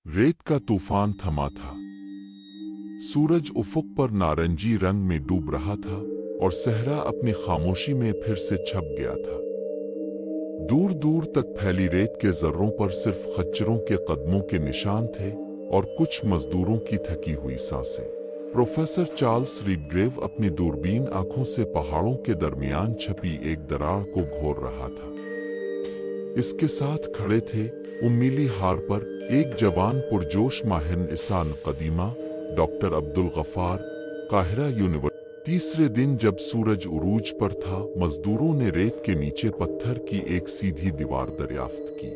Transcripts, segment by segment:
रेत का तूफान थमा था। सूरज उफ़ुक़ पर नारंगी रंग में डूब रहा था और सहरा अपनी खामोशी में फिर से छप गया था। दूर दूर तक फैली रेत के जर्रों पर सिर्फ खच्चरों के कदमों के निशान थे और कुछ मजदूरों की थकी हुई सांसें। प्रोफेसर चार्ल्स रीडग्रेव अपनी दूरबीन आंखों से पहाड़ों के दरमियान छपी एक दरार को घोर रहा था। इसके साथ खड़े थे उम्मीली हार पर एक जवान पुरजोश माहिर इंसान कदीमा डॉक्टर अब्दुल गफ्फार, काहिरा यूनिवर्सिटी। तीसरे दिन जब सूरज उरूज पर था, मजदूरों ने रेत के नीचे पत्थर की एक सीधी दीवार दरियाफ्त की।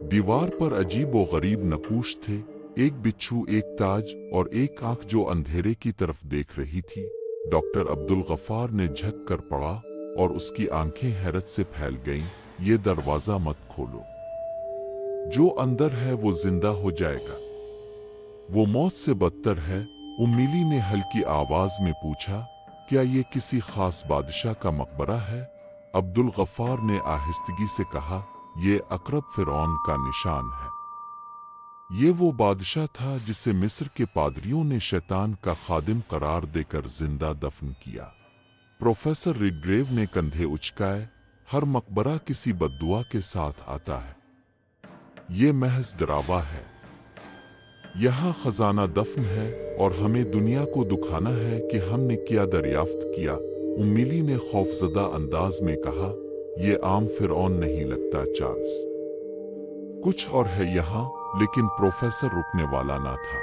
दीवार पर अजीब व गरीब नकूश थे, एक बिच्छू, एक ताज और एक आंख जो अंधेरे की तरफ देख रही थी। डॉक्टर अब्दुल गफ्फार ने झक कर पड़ा और उसकी आंखें हैरत से फैल गईं। ये दरवाजा मत खोलो, जो अंदर है वो जिंदा हो जाएगा, वो मौत से बदतर है। उम्मीली ने हल्की आवाज में पूछा, क्या ये किसी खास बादशाह का मकबरा है? अब्दुल गफ्फार ने आहिस्तगी से कहा, ये अकरब फिरौन का निशान है। ये वो बादशाह था जिसे मिस्र के पादरियों ने शैतान का खादिम करार देकर जिंदा दफन किया। प्रोफेसर रीडग्रेव ने कंधे उचकाए, हर मकबरा किसी बद्दुआ के साथ आता है, ये महज डरावा है। यहाँ खजाना दफन है और हमें दुनिया को दिखाना है कि हमने क्या दरियाफ्त किया। उम्मीली ने खौफजदा अंदाज में कहा, यह आम फिरौन नहीं लगता चार्ल्स, कुछ और है यहाँ। लेकिन प्रोफेसर रुकने वाला ना था।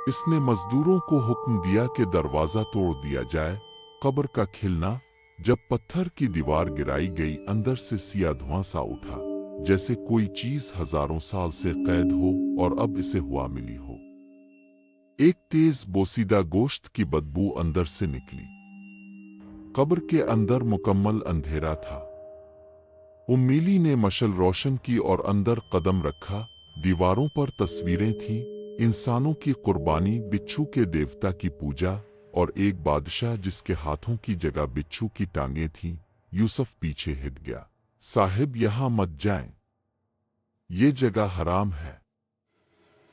इसने मजदूरों को हुक्म दिया कि दरवाजा तोड़ दिया जाए। कब्र का खिलना। जब पत्थर की दीवार गिराई गई, अंदर से सिया धुआं सा उठा, जैसे कोई चीज हजारों साल से कैद हो और अब इसे हवा मिली हो। एक तेज बोसीदा गोश्त की बदबू अंदर से निकली। कब्र के अंदर मुकम्मल अंधेरा था। उम्मीली ने मशल रोशन की और अंदर कदम रखा। दीवारों पर तस्वीरें थीं, इंसानों की कुर्बानी, बिच्छू के देवता की पूजा और एक बादशाह जिसके हाथों की जगह बिच्छू की टांगें थीं। यूसुफ पीछे हट गया। साहिब, यहां मत जाएं, ये जगह हराम है।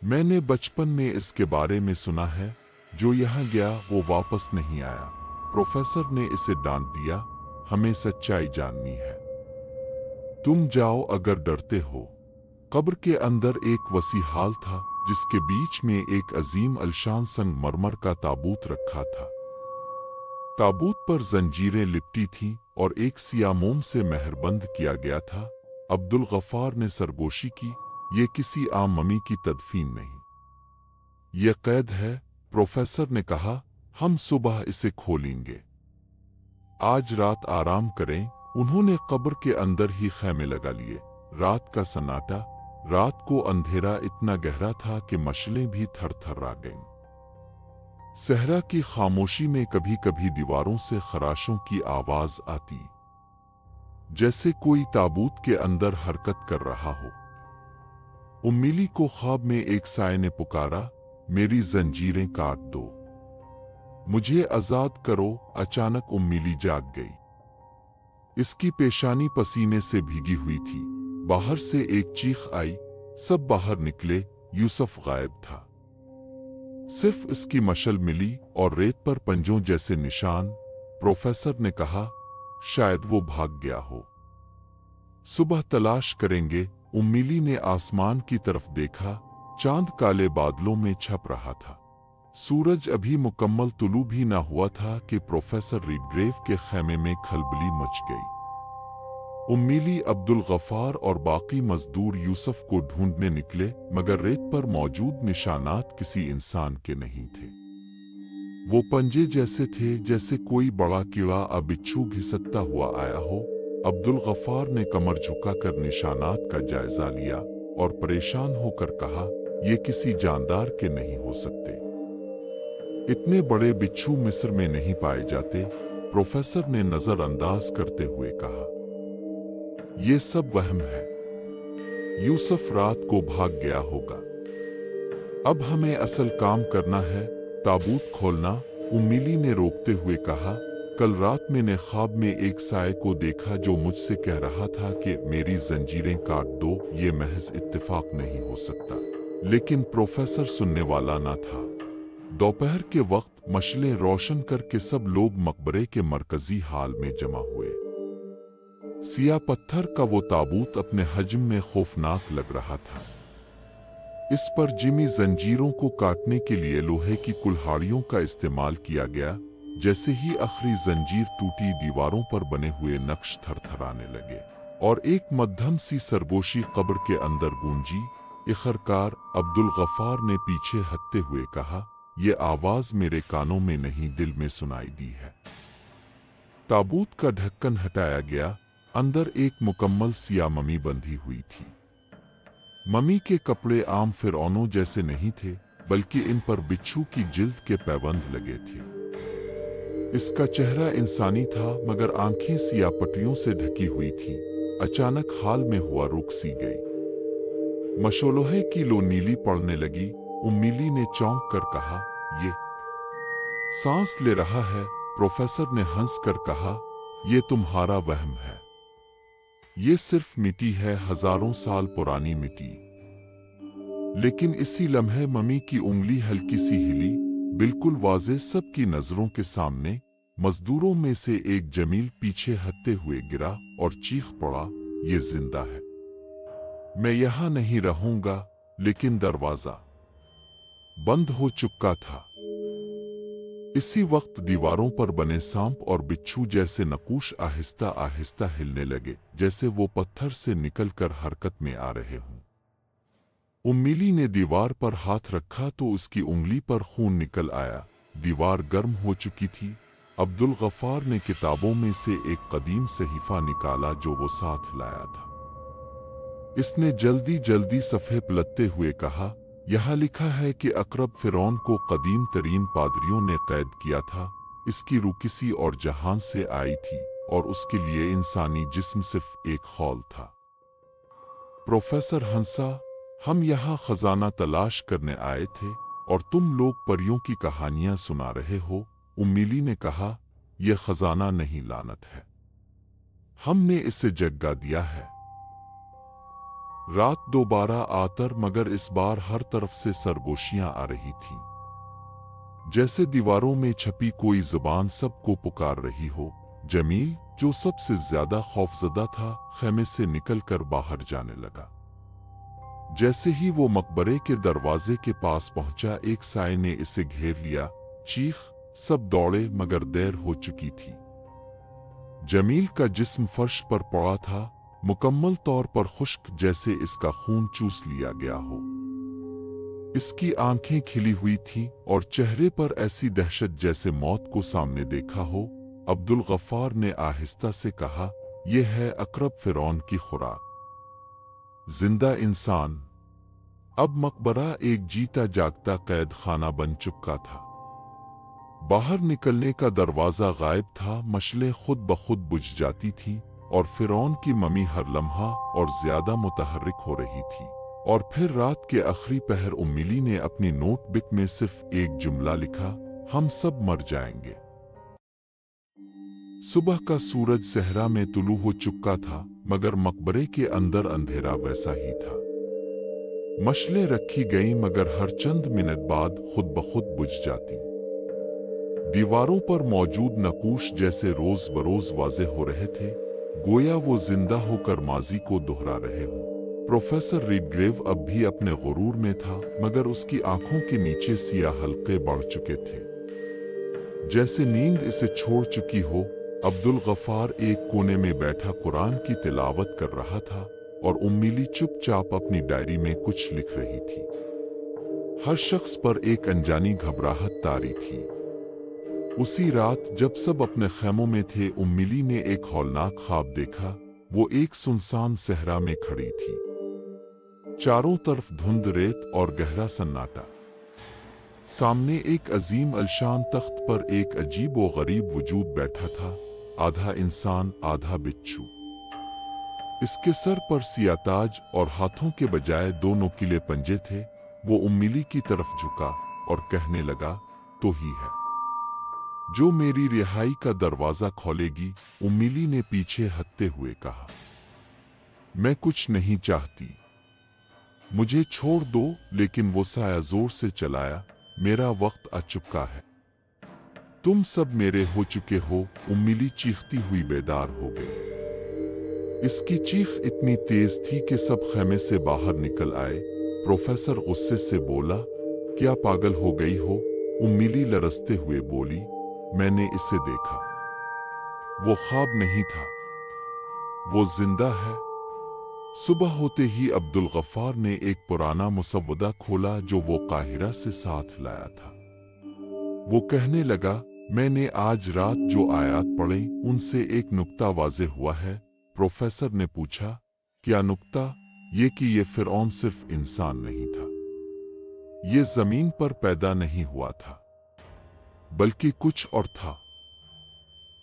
मैंने बचपन में इसके बारे में सुना है, जो यहां गया वो वापस नहीं आया। प्रोफेसर ने इसे डांट दिया, हमें सच्चाई जाननी है। तुम जाओ अगर डरते हो। कब्र के अंदर एक वसी हाल था, जिसके बीच में एक अजीम अलशान संगमरमर का ताबूत रखा था। ताबूत पर जंजीरें लिपटी थीं और एक सियामोम से मेहरबंद किया गया था। अब्दुल गफ्फार ने सरगोशी की, ये किसी आम ममी की तदफीन नहीं, ये कैद है। प्रोफेसर ने कहा, हम सुबह इसे खोलेंगे। आज रात आराम करें। उन्होंने कब्र के अंदर ही खैमे लगा लिए। रात का सन्नाटा। रात को अंधेरा इतना गहरा था कि मशलें भी थर थर आ गईं। सहरा की खामोशी में कभी कभी दीवारों से खराशों की आवाज आती, जैसे कोई ताबूत के अंदर हरकत कर रहा हो। उम्मीली को ख्वाब में एक साए ने पुकारा, मेरी जंजीरें काट दो, मुझे आजाद करो। अचानक उम्मीली जाग गई। इसकी पेशानी पसीने से भीगी हुई थी। बाहर से एक चीख आई, सब बाहर निकले। यूसुफ गायब था। सिर्फ इसकी मशल मिली और रेत पर पंजों जैसे निशान। प्रोफेसर ने कहा, शायद वो भाग गया हो, सुबह तलाश करेंगे। उम्मीली ने आसमान की तरफ देखा। चांद काले बादलों में छप रहा था। सूरज अभी मुकम्मल तुलू भी ना हुआ था कि प्रोफेसर रीडग्रेव के खैमे में खलबली मच गई। उम्मीली, अब्दुल गफ्फार और बाकी मजदूर यूसुफ को ढूंढने निकले, मगर रेत पर मौजूद निशानात किसी इंसान के नहीं थे। वो पंजे जैसे थे, जैसे कोई बड़ा कीड़ा या बिच्छू घिसकता हुआ आया हो। अब्दुल गफ्फार ने कमर झुकाकर निशानात का जायजा लिया और परेशान होकर कहा, ये किसी जानदार के नहीं हो सकते। इतने बड़े बिच्छू मिस्र में नहीं पाए जाते। प्रोफेसर ने नजरअंदाज करते हुए कहा, ये सब वहम है। यूसुफ रात को भाग गया होगा। अब हमें असल काम करना है, ताबूत खोलना। उम्मीली ने रोकते हुए कहा, कल रात मैंने ख्वाब में एक साए को देखा जो मुझसे कह रहा था कि मेरी जंजीरें काट दो, ये महज इत्तेफाक नहीं हो सकता। लेकिन प्रोफेसर सुनने वाला ना था। दोपहर के वक्त मशलें रोशन करके सब लोग मकबरे के मरकजी हाल में जमा हुए। सिया पत्थर का वो ताबूत अपने हजम में खौफनाक लग रहा था। इस पर जिमी जंजीरों को काटने के लिए लोहे की कुल्हाड़ियों का इस्तेमाल किया गया। जैसे ही आखिरी जंजीर टूटी, दीवारों पर बने हुए नक्श थरथराने लगे और एक मध्यम सी सरगोशी कब्र के अंदर गूंजी। इखरकार अब्दुल गफ्फार ने पीछे हटते हुए कहा, ये आवाज मेरे कानों में नहीं, दिल में सुनाई दी है। ताबूत का ढक्कन हटाया गया। अंदर एक मुकम्मल सिया ममी बंधी हुई थी। ममी के कपड़े आम फिरौनों जैसे नहीं थे, बल्कि इन पर बिच्छू की जिल्द के पैबंद लगे थे। इसका चेहरा इंसानी था, मगर आंखें सिया पट्टियों से ढकी हुई थीं। अचानक हाल में हुआ रुक सी गई। मशोलोहे की लो नीली पड़ने लगी। उम्मीली ने चौंक कर कहा, ये सांस ले रहा है। प्रोफेसर ने हंस कर कहा, ये तुम्हारा वहम है। ये सिर्फ मिट्टी है, हजारों साल पुरानी मिट्टी। लेकिन इसी लम्हे ममी की उंगली हल्की सी हिली, बिल्कुल वाज़े सबकी नजरों के सामने। मजदूरों में से एक जमील पीछे हटते हुए गिरा और चीख पड़ा, ये जिंदा है। मैं यहां नहीं रहूंगा। लेकिन दरवाजा बंद हो चुका था। इसी वक्त दीवारों पर बने सांप और बिच्छू जैसे नकूश आहिस्ता आहिस्ता हिलने लगे, जैसे वो पत्थर से निकलकर हरकत में आ रहे हों। उम्मीली ने दीवार पर हाथ रखा तो उसकी उंगली पर खून निकल आया। दीवार गर्म हो चुकी थी। अब्दुल गफ्फार ने किताबों में से एक कदीम सहीफा निकाला जो वो साथ लाया था। इसने जल्दी जल्दी सफ़े पलटते हुए कहा, यहाँ लिखा है कि अकरब फिरौन को कदीम तरीन पादरियों ने कैद किया था। इसकी रूह किसी और जहान से आई थी और उसके लिए इंसानी जिस्म सिर्फ एक खौल था। प्रोफेसर हंसा, हम यहाँ खजाना तलाश करने आए थे और तुम लोग परियों की कहानियां सुना रहे हो। उम्मीली ने कहा, यह खजाना नहीं, लानत है। हमने इसे जगा दिया है। रात दोबारा आतर, मगर इस बार हर तरफ से सरगोशियां आ रही थीं। जैसे दीवारों में छपी कोई जुबान सबको पुकार रही हो। जमील, जो सबसे ज्यादा खौफजदा था, खेमे से निकलकर बाहर जाने लगा। जैसे ही वो मकबरे के दरवाजे के पास पहुंचा, एक साए ने इसे घेर लिया। चीख, सब दौड़े, मगर देर हो चुकी थी। जमील का जिस्म फर्श पर पड़ा था, मुकम्मल तौर पर खुश्क, जैसे इसका खून चूस लिया गया हो। इसकी आंखें खिली हुई थीं और चेहरे पर ऐसी दहशत जैसे मौत को सामने देखा हो। अब्दुल गफ्फार ने आहिस्ता से कहा, यह है अकरब फिरौन की खुराक, जिंदा इंसान। अब मकबरा एक जीता जागता कैद खाना बन चुका था। बाहर निकलने का दरवाजा गायब था। मशलें खुद ब खुद बुझ जाती थीं और फिरौन की ममी हर लम्हा और ज्यादा मुतहर्रिक हो रही थी। और फिर रात के आखिरी पहर उम्मीली ने अपनी नोटबुक में सिर्फ एक जुमला लिखा, हम सब मर जाएंगे। सुबह का सूरज सहरा में तुलू हो चुका था, मगर मकबरे के अंदर अंधेरा वैसा ही था। मशलें रखी गईं, मगर हर चंद मिनट बाद खुद ब खुद बुझ जाती। दीवारों पर मौजूद नकूश जैसे रोज बरोज वाज़े हो रहे थे, गोया वो जिंदा होकर माजी को दोहरा रहे हों। प्रोफेसर रीडग्रेव अब भी अपने गुरूर में था, मगर उसकी आंखों के नीचे सियाह हल्के बढ़ चुके थे, जैसे नींद इसे छोड़ चुकी हो। अब्दुल गफ्फार एक कोने में बैठा कुरान की तिलावत कर रहा था और उम्मीली चुपचाप अपनी डायरी में कुछ लिख रही थी। हर शख्स पर एक अनजानी घबराहट तारी थी। उसी रात जब सब अपने खैमों में थे, उम्मीली ने एक हौलनाक ख्वाब देखा। वो एक सुनसान सहरा में खड़ी थी, चारों तरफ धुंध, रेत और गहरा सन्नाटा। सामने एक अजीम अलशान तख्त पर एक अजीब व गरीब वजूद बैठा था, आधा इंसान आधा बिच्छू। इसके सर पर सिया ताज और हाथों के बजाय दो नुकीले पंजे थे। वो उम्मीली की तरफ झुका और कहने लगा, तो ही है। जो मेरी रिहाई का दरवाजा खोलेगी, उम्मीली ने पीछे हटते हुए कहा। मैं कुछ नहीं चाहती, मुझे छोड़ दो। लेकिन वो साया जोर से चलाया। मेरा वक्त आ चुका है, तुम सब मेरे हो चुके हो। उम्मीली चीखती हुई बेदार हो गई। इसकी चीख इतनी तेज थी कि सब खेमे से बाहर निकल आए। प्रोफेसर गुस्से से बोला, क्या पागल हो गई हो? उम्मीली लरसते हुए बोली, मैंने इसे देखा, वो ख्वाब नहीं था, वो जिंदा है। सुबह होते ही अब्दुल गफ्फार ने एक पुराना मुसव्वदा खोला जो वो काहिरा से साथ लाया था। वो कहने लगा, मैंने आज रात जो आयात पढ़ी उनसे एक नुक्ता वाज़े हुआ है। प्रोफेसर ने पूछा, क्या नुक्ता? ये कि ये फिरौन सिर्फ इंसान नहीं था, ये जमीन पर पैदा नहीं हुआ था, बल्कि कुछ और था।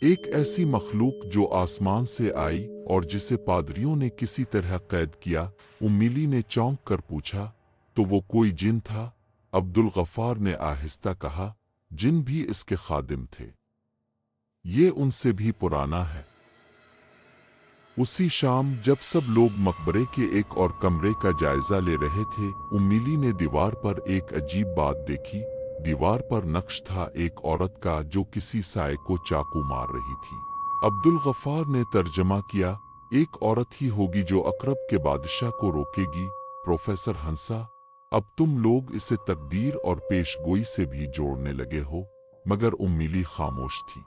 एक ऐसी मखलूक जो आसमान से आई और जिसे पादरियों ने किसी तरह कैद किया। उम्मीली ने चौंक कर पूछा, तो वो कोई जिन था? अब्दुल गफ्फार ने आहिस्ता कहा, जिन भी इसके खादिम थे, ये उनसे भी पुराना है। उसी शाम जब सब लोग मकबरे के एक और कमरे का जायजा ले रहे थे, उम्मीली ने दीवार पर एक अजीब बात देखी। दीवार पर नक्श था एक औरत का जो किसी साए को चाकू मार रही थी। अब्दुल गफ्फार ने तर्जमा किया, एक औरत ही होगी जो अकरब के बादशाह को रोकेगी। प्रोफेसर हंसा, अब तुम लोग इसे तकदीर और पेशगोई से भी जोड़ने लगे हो। मगर उम्मीली खामोश थी,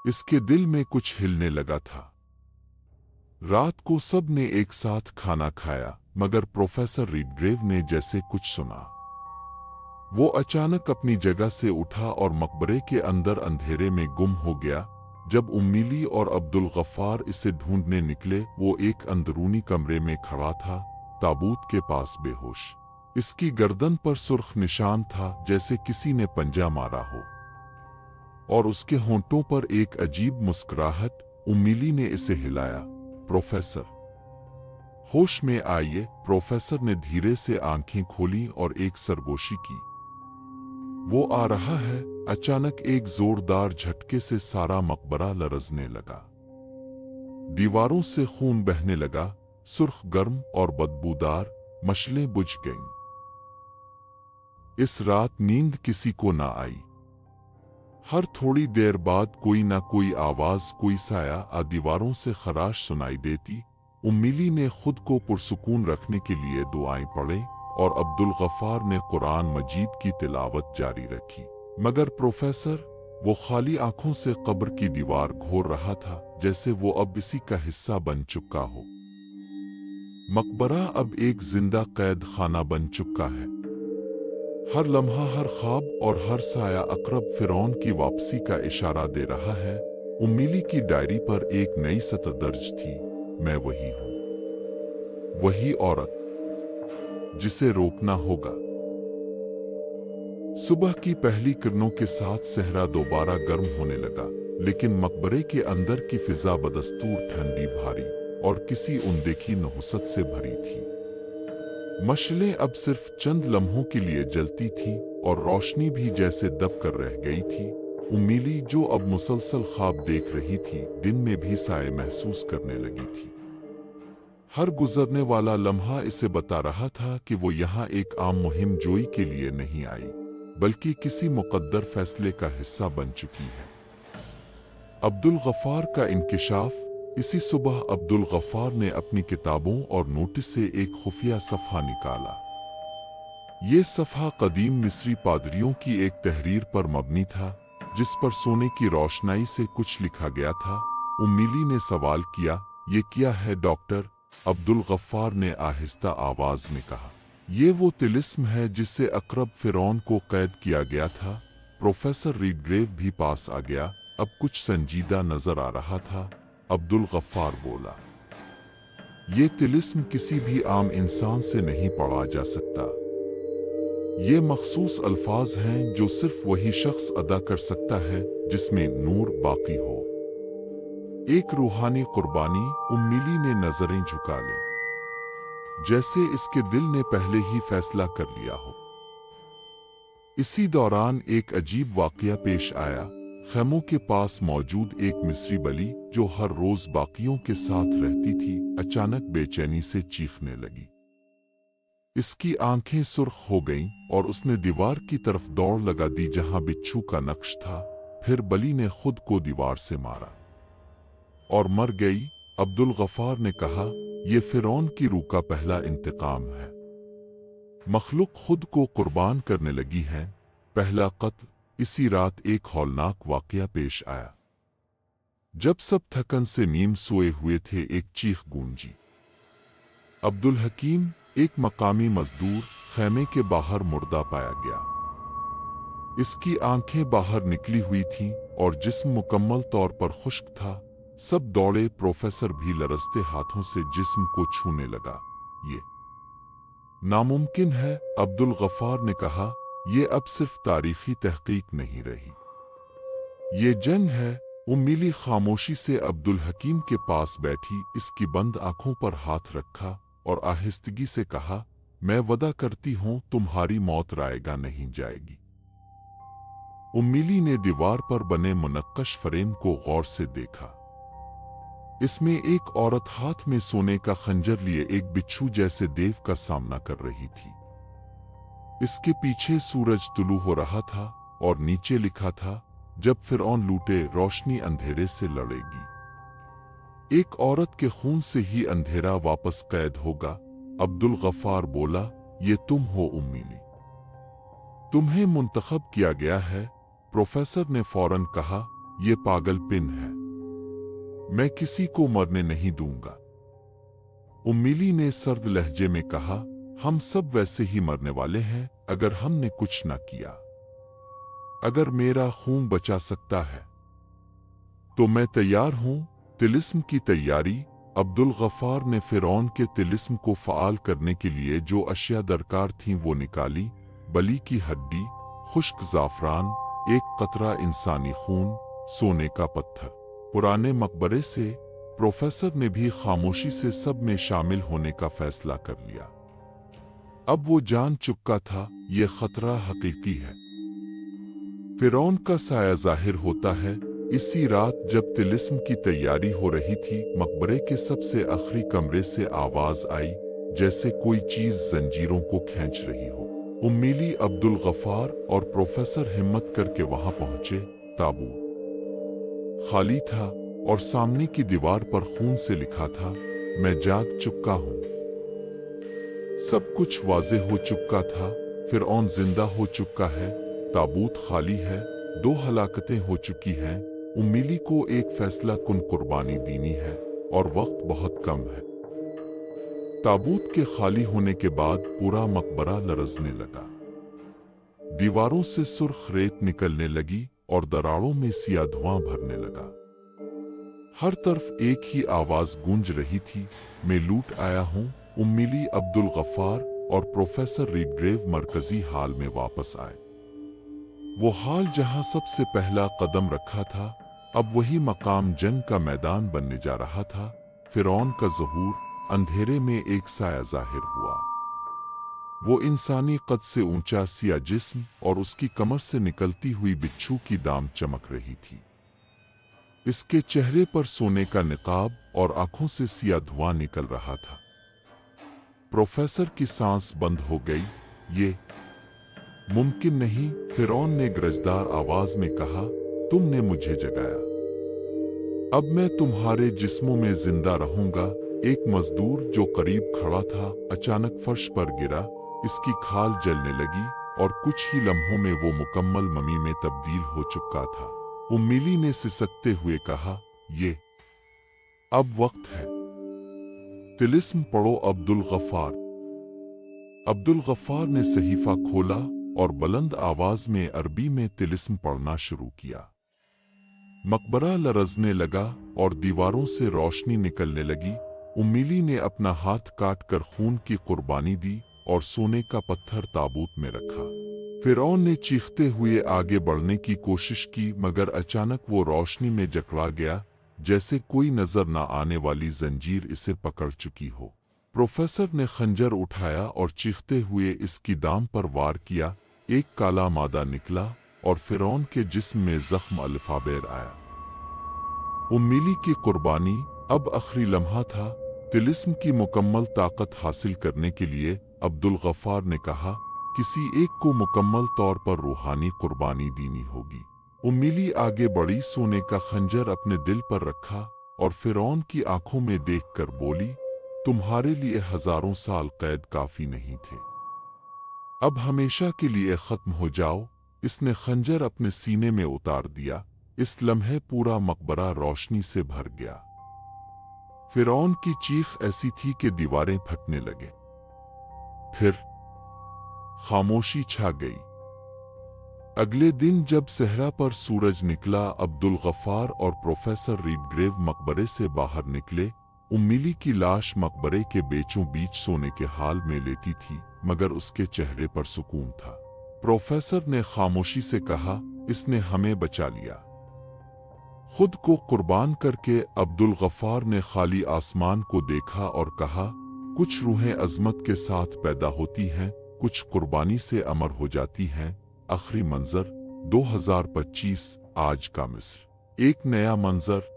इसके दिल में कुछ हिलने लगा था। रात को सब ने एक साथ खाना खाया, मगर प्रोफेसर रीडग्रेव ने जैसे कुछ सुना। वो अचानक अपनी जगह से उठा और मकबरे के अंदर अंधेरे में गुम हो गया। जब उम्मीली और अब्दुल गफ्फार इसे ढूंढने निकले, वो एक अंदरूनी कमरे में खड़ा था, ताबूत के पास बेहोश। इसकी गर्दन पर सुर्ख निशान था जैसे किसी ने पंजा मारा हो, और उसके होंठों पर एक अजीब मुस्कुराहट। उम्मीली ने इसे हिलाया, प्रोफेसर, होश में आइए। प्रोफेसर ने धीरे से आंखें खोली और एक सरगोशी की। वो आ रहा है। अचानक एक जोरदार झटके से सारा मकबरा लरजने लगा। दीवारों से खून बहने लगा। सुर्ख, गर्म और बदबूदार मशलें बुझ गईं। इस रात नींद किसी को ना आई। हर थोड़ी देर बाद कोई ना कोई आवाज, कोई साया दीवारों से खराश सुनाई देती। उम्मीली ने खुद को पुरसुकून रखने के लिए दुआएं पढ़े और अब्दुल गफ्फार ने कुरान मजीद की तिलावत जारी रखी। मगर प्रोफेसर, वो खाली आंखों से कब्र की दीवार घोर रहा था, जैसे वो अब इसी का हिस्सा बन चुका हो। मकबरा अब एक जिंदा कैद खाना बन चुका है। हर लम्हा, हर ख्वाब और हर साया अकरब फिरौन की वापसी का इशारा दे रहा है। उम्मीली की डायरी पर एक नई सतह दर्ज थी, मैं वही हूं, वही औरत जिसे रोकना होगा। सुबह की पहली किरणों के साथ सहरा दोबारा गर्म होने लगा, लेकिन मकबरे के अंदर की फिजा बदस्तूर ठंडी, भारी और किसी अनदेखी नहुसत से भरी थी। मशलें अब सिर्फ चंद लम्हों के लिए जलती थीं और रोशनी भी जैसे दब कर रह गई थी। उम्मीली, जो अब मुसलसल ख्वाब देख रही थी, दिन में भी साए महसूस करने लगी थी। हर गुजरने वाला लम्हा इसे बता रहा था कि वो यहाँ एक आम मुहिम जोई के लिए नहीं आई, बल्कि किसी मुकद्दर फैसले का हिस्सा बन चुकी है। अब्दुल गफ्फार का इंकिशाफ। इसी सुबह अब्दुल गफ्फार ने अपनी किताबों और नोटिस से एक खुफिया सफ़हा निकाला। ये सफ़हा कदीम मिस्री पादरियों की एक तहरीर पर मबनी था, जिस पर सोने की रोशनाई से कुछ लिखा गया था। उम्मीली ने सवाल किया, ये क्या है डॉक्टर? अब्दुल गफ्फार ने आहिस्ता आवाज में कहा, ये वो तिलिस्म है जिससे अकरब फिरौन को कैद किया गया था। प्रोफेसर रीडग्रेव भी पास आ गया, अब कुछ संजीदा नजर आ रहा था। अब्दुल गफ्फार बोला, ये तिलिस्म किसी भी आम इंसान से नहीं पढ़ा जा सकता। ये मखसूस अल्फाज हैं जो सिर्फ वही शख्स अदा कर सकता है जिसमें नूर बाकी हो। एक रूहानी कुर्बानी। उम्मीली ने नजरें झुका ली, जैसे इसके दिल ने पहले ही फैसला कर लिया हो। इसी दौरान एक अजीब वाकया पेश आया। खैमों के पास मौजूद एक मिस्री बली जो हर रोज बाकियों के साथ रहती थी, अचानक बेचैनी से चीखने लगी। इसकी आंखें सुर्ख हो गईं और उसने दीवार की तरफ दौड़ लगा दी जहां बिच्छू का नक्श था। फिर बली ने खुद को दीवार से मारा और मर गई। अब्दुल गफ्फार ने कहा, यह फिरौन की रूह का पहला इंतकाम है। मखलूक खुद को कुर्बान करने लगी है। पहला कत्ल। इसी रात एक हौलनाक वाकया पेश आया। जब सब थकन से नींद सोए हुए थे, एक चीख गूंजी। अब्दुल हकीम, एक मकामी मजदूर, खैमे के बाहर मुर्दा पाया गया। इसकी आंखें बाहर निकली हुई थीं और जिस्म मुकम्मल तौर पर खुश्क था। सब दौड़े। प्रोफेसर भी लरजते हाथों से जिस्म को छूने लगा। ये नामुमकिन है, अब्दुल गफ्फार ने कहा। ये अब सिर्फ तारीखी तहकीक नहीं रही, ये जंग है। उम्मीली खामोशी से अब्दुल हकीम के पास बैठी, इसकी बंद आंखों पर हाथ रखा और आहिस्तगी से कहा, मैं वदा करती हूं तुम्हारी मौत रायगा नहीं जाएगी। उम्मीली ने दीवार पर बने मुनक्कश फ्रेम को गौर से देखा। इसमें एक औरत हाथ में सोने का खंजर लिए एक बिच्छू जैसे देव का सामना कर रही थी। इसके पीछे सूरज तुलू हो रहा था और नीचे लिखा था, जब फिरौन लूटे रोशनी अंधेरे से लड़ेगी। एक औरत के खून से ही अंधेरा वापस कैद होगा। अब्दुल गफ्फार बोला, ये तुम हो उम्मीली, तुम्हें मुंतखब किया गया है। प्रोफेसर ने फौरन कहा, ये पागलपिन है, मैं किसी को मरने नहीं दूंगा। उम्मीली ने सर्द लहजे में कहा, हम सब वैसे ही मरने वाले हैं अगर हमने कुछ न किया। अगर मेरा खून बचा सकता है तो मैं तैयार हूं। तिलिस्म की तैयारी। अब्दुल गफ्फार ने फिरौन के तिलिस्म को फ़ाल करने के लिए जो अशिया दरकार थीं वो निकाली। बली की हड्डी, खुश्क ज़ाफ़रान, एक कतरा इंसानी खून, सोने का पत्थर। पुराने मकबरे से प्रोफेसर ने भी खामोशी से सब में शामिल होने का फैसला कर लिया। अब वो जान चुका था, ये खतरा हकीकी है। फिरौन का साया जाहिर होता है। इसी रात जब तिलिस्म की तैयारी हो रही थी, मकबरे के सबसे आखिरी कमरे से आवाज आई, जैसे कोई चीज जंजीरों को खींच रही हो। उम्मीली, अब्दुल गफ्फार और प्रोफेसर हिम्मत करके वहां पहुंचे। ताबूत खाली था और सामने की दीवार पर खून से लिखा था, मैं जाग चुका हूं। सब कुछ वाज़ेह हो चुका था। फिरौन जिंदा हो चुका है, ताबूत खाली है, 2 हलाकतें हो चुकी हैं। उम्मीली को एक फैसला कुन कुर्बानी देनी है और वक्त बहुत कम है। ताबूत के खाली होने के बाद पूरा मकबरा लरजने लगा। दीवारों से सुर्ख रेत निकलने लगी और दरारों में सिया धुआं भरने लगा। हर तरफ एक ही आवाज गूंज रही थी, मैं लूट आया हूं। उम्मीली, अब्दुल गफ्फार और प्रोफेसर रीडग्रेव मरकजी हाल में वापस आए। वो हाल जहां सबसे पहला कदम रखा था, अब वही मकाम जंग का मैदान बनने जा रहा था। फिरौन का ज़हूर। अंधेरे में एक साया जाहिर हुआ। वो इंसानी कद से ऊंचा सिया जिस्म और उसकी कमर से निकलती हुई बिच्छू की दाम चमक रही थी। इसके चेहरे पर सोने का निकाब और आंखों से सिया धुआं निकल रहा था। प्रोफेसर की सांस बंद हो गई। ये मुमकिन नहीं, फिरौन ने गरजदार आवाज में कहा, तुमने मुझे जगाया, अब मैं तुम्हारे जिस्मों में जिंदा रहूंगा। एक मजदूर जो करीब खड़ा था अचानक फर्श पर गिरा। इसकी खाल जलने लगी और कुछ ही लम्हों में वो मुकम्मल ममी में तब्दील हो चुका था। उम्मीली ने सिसकते हुए कहा, ये अब वक्त है, तिलिस्म पढ़ो अब्दुल गफ्फार। अब्दुल गफ्फार ने सहीफा खोला और बुलंद आवाज में अरबी में तिलिस्म पढ़ना शुरू किया। मकबरा लरजने लगा और दीवारों से रोशनी निकलने लगी। उम्मीली ने अपना हाथ काट कर खून की कुर्बानी दी और सोने का पत्थर ताबूत में रखा। फिरौन ने चीखते हुए आगे बढ़ने की कोशिश की, मगर अचानक वो रोशनी में जकड़ा गया, जैसे कोई नजर न आने वाली जंजीर इसे पकड़ चुकी हो। प्रोफेसर ने खंजर उठाया और चीखते हुए इसकी दाम पर वार किया। एक काला मादा निकला और फिरौन के जिस्म में जख्म अल्फाबेर आया। उम्मीली की कुर्बानी अब आखिरी लम्हा था। तिलिस्म की मुकम्मल ताकत हासिल करने के लिए अब्दुल गफ्फार ने कहा, किसी एक को मुकम्मल तौर पर रूहानी कुर्बानी देनी होगी। उम्मीली आगे बढ़ी, सोने का खंजर अपने दिल पर रखा और फिरौन की आंखों में देखकर बोली, तुम्हारे लिए हजारों साल कैद काफी नहीं थे, अब हमेशा के लिए खत्म हो जाओ। इसने खंजर अपने सीने में उतार दिया। इस लम्हे पूरा मकबरा रोशनी से भर गया। फिरौन की चीख ऐसी थी कि दीवारें फटने लगे। फिर खामोशी छा गई। अगले दिन जब सहरा पर सूरज निकला, अब्दुल गफ्फार और प्रोफेसर रीडग्रेव मकबरे से बाहर निकले। उम्मीली की लाश मकबरे के बीचों बीच सोने के हाल में लेटी थी, मगर उसके चेहरे पर सुकून था। प्रोफेसर ने खामोशी से कहा, इसने हमें बचा लिया। खुद को कुर्बान करके अब्दुल गफ्फार ने खाली आसमान को देखा और कहा, कुछ रूहें अजमत के साथ पैदा होती हैं, कुछ कुर्बानी से अमर हो जाती हैं। आखिरी मंजर 2025 आज का मिस्र। एक नया मंजर।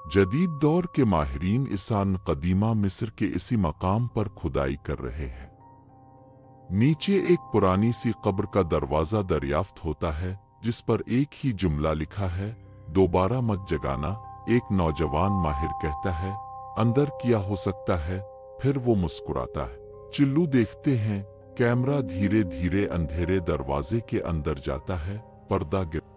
जदीद दौर के माहिरीन इंसान कदीमा मिस्र के इसी मकाम पर खुदाई कर रहे हैं। नीचे एक पुरानी सी कब्र का दरवाजा दरियाफ्त होता है, जिस पर एक ही जुमला लिखा है, दोबारा मत जगाना। एक नौजवान माहिर कहता है, अंदर क्या हो सकता है? फिर वो मुस्कुराता है। चिल्लू देखते हैं, कैमरा धीरे धीरे अंधेरे दरवाजे के अंदर जाता है, पर्दा गिर